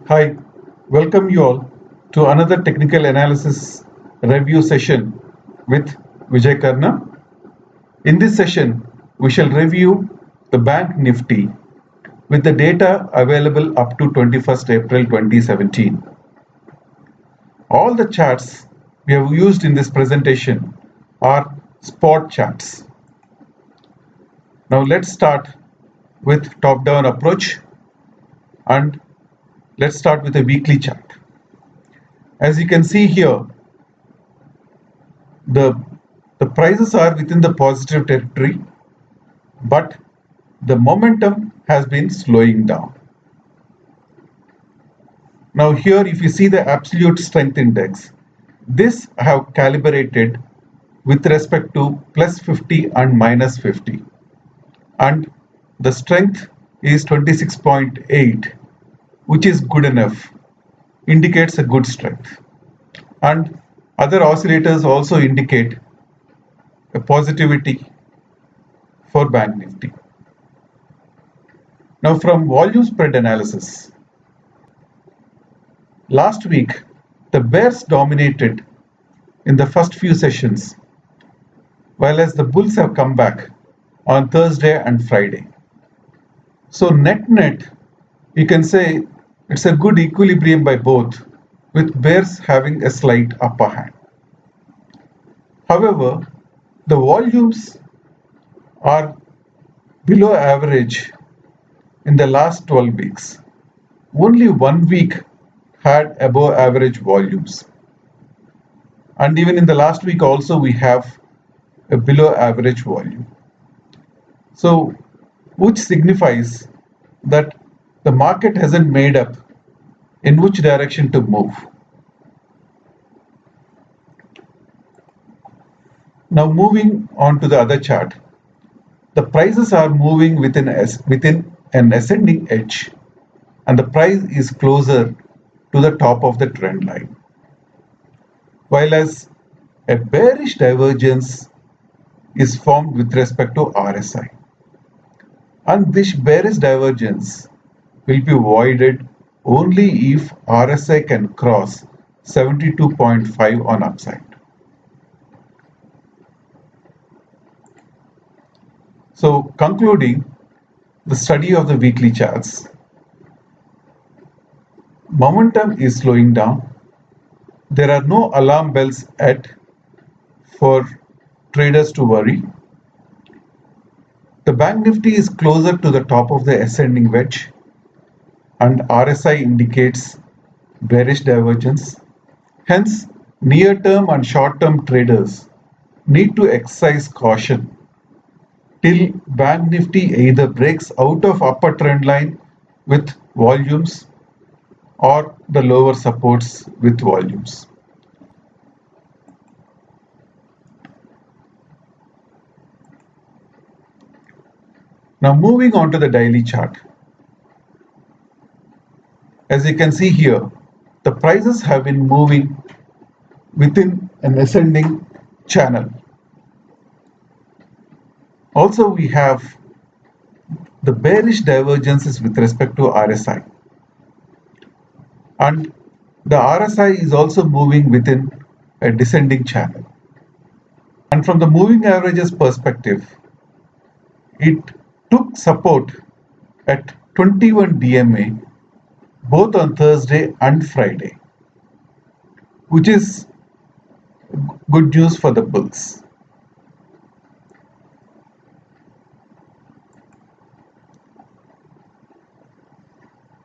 Hi, welcome you all to another technical analysis review session with Vijay Karna. In this session, we shall review the Bank Nifty with the data available up to 21st April 2017. All the charts we have used in this presentation are spot charts. Now let's start with top-down approach and let's start with a weekly chart. As you can see here, the prices are within the positive territory, but the momentum has been slowing down. Now here, if you see the absolute strength index, this I have calibrated with respect to plus 50 and minus 50. And the strength is 26.8, which is good enough, indicates a good strength. And other oscillators also indicate a positivity for Bank Nifty. Now from volume spread analysis, last week the bears dominated in the first few sessions, while as the bulls have come back on Thursday and Friday. So net, you can say it's a good equilibrium by both, with bears having a slight upper hand. However, the volumes are below average in the last 12 weeks. Only 1 week had above average volumes. And even in the last week also we have a below average volume. So, which signifies that the market hasn't made up in which direction to move. Now moving on to the other chart, the prices are moving within an ascending edge, and the price is closer to the top of the trend line. While as a bearish divergence is formed with respect to RSI. And this bearish divergence will be voided only if RSI can cross 72.5 on upside. So concluding the study of the weekly charts, momentum is slowing down. There are no alarm bells yet for traders to worry. The Bank Nifty is closer to the top of the ascending wedge, and RSI indicates bearish divergence. Hence, near-term and short-term traders need to exercise caution till Bank Nifty either breaks out of upper trend line with volumes or the lower supports with volumes. Now moving on to the daily chart. As you can see here, the prices have been moving within an ascending channel. Also, we have the bearish divergences with respect to RSI. And the RSI is also moving within a descending channel. And from the moving averages perspective, it took support at 21 DMA both on Thursday and Friday, which is good news for the bulls.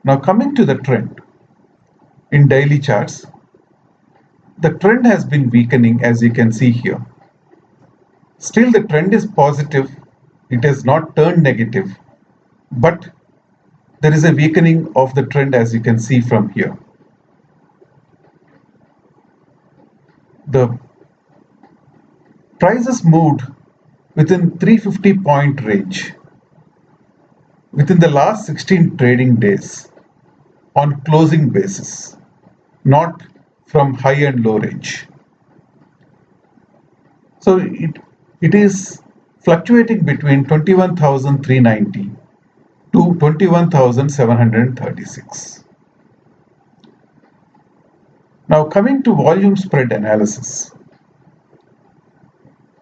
Now coming to the trend in daily charts, the trend has been weakening, as you can see here. Still the trend is positive, it has not turned negative, but there is a weakening of the trend, as you can see from here. The prices moved within 350 point range within the last 16 trading days on closing basis, not from high and low range. So it is fluctuating between 21,390 to 21,736. Now coming to volume spread analysis.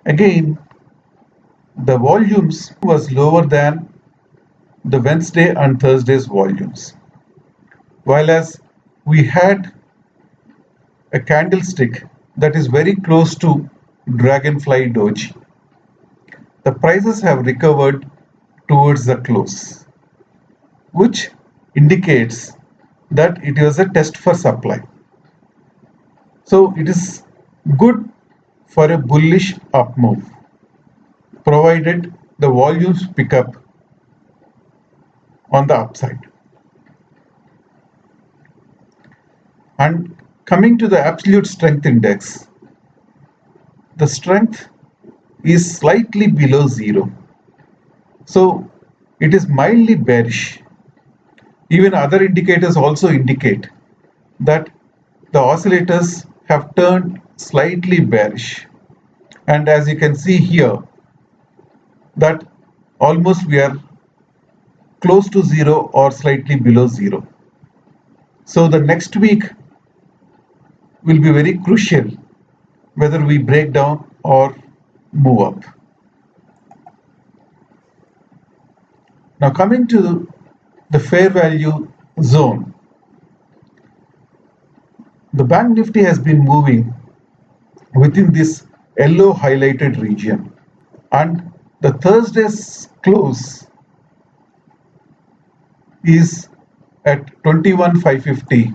Again, the volumes was lower than the Wednesday and Thursday's volumes. While as we had a candlestick that is very close to Dragonfly Doji, the prices have recovered towards the close, which indicates that it was a test for supply. So it is good for a bullish up move, provided the volumes pick up on the upside. And coming to the absolute strength index, the strength is slightly below zero. So it is mildly bearish. Even other indicators also indicate that the oscillators have turned slightly bearish. And as you can see here, that almost we are close to zero or slightly below zero. So the next week will be very crucial whether we break down or move up. Now coming to the fair value zone, the Bank Nifty has been moving within this yellow highlighted region, and the Thursday's close is at 21,550,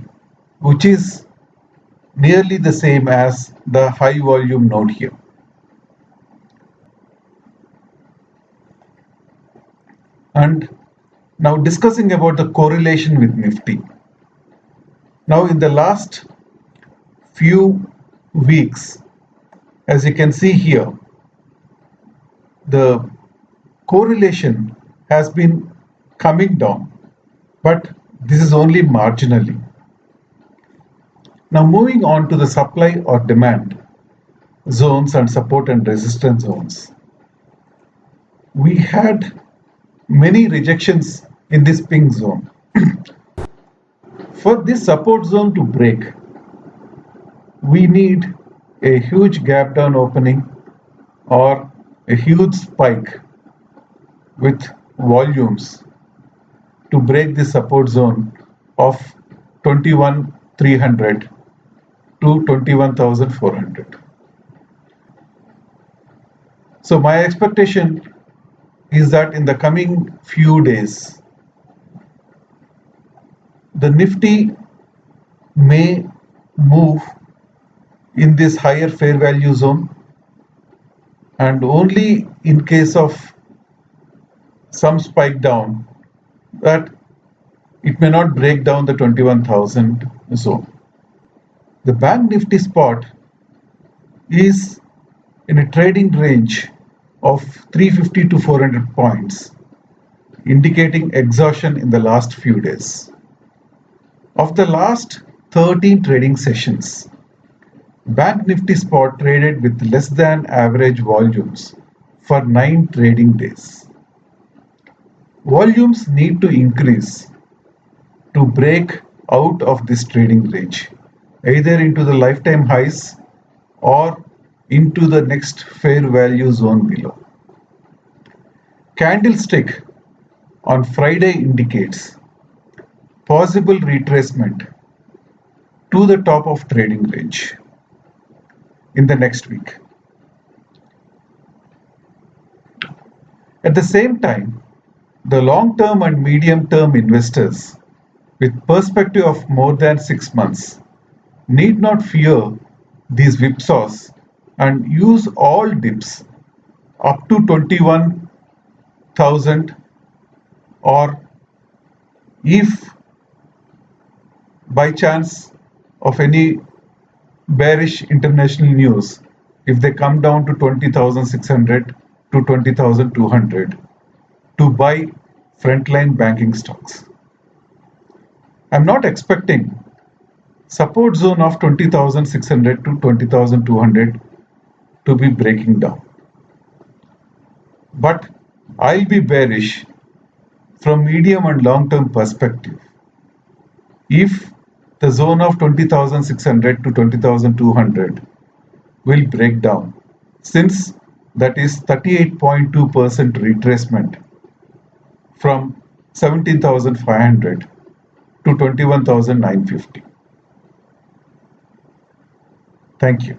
which is nearly the same as the high volume node here. And now discussing about the correlation with Nifty. Now in the last few weeks, as you can see here, the correlation has been coming down, but this is only marginally. Now moving on to the supply or demand zones and support and resistance zones. We had many rejections in this pink zone. For this support zone to break, we need a huge gap down opening or a huge spike with volumes to break the support zone of 21,300 to 21,400. So my expectation is that in the coming few days, the Nifty may move in this higher fair value zone, and only in case of some spike down that it may not break down the 21,000 zone. The Bank Nifty spot is in a trading range of 350 to 400 points, indicating exhaustion in the last few days. Of the last 13 trading sessions, Bank Nifty spot traded with less than average volumes for 9 trading days. Volumes need to increase to break out of this trading range, either into the lifetime highs or into the next fair value zone below. Candlestick on Friday indicates possible retracement to the top of trading range in the next week. At the same time, the long-term and medium-term investors with perspective of more than 6 months need not fear these whipsaws and use all dips up to 21,000, or if by chance of any bearish international news, if they come down to 20,600 to 20,200, to buy frontline banking stocks. I'm not expecting support zone of 20,600 to 20,200 to be breaking down, but I'll be bearish from medium and long term perspective if the zone of 20,600 to 20,200 will break down, since that is 38.2% retracement from 17,500 to 21,950. Thank you.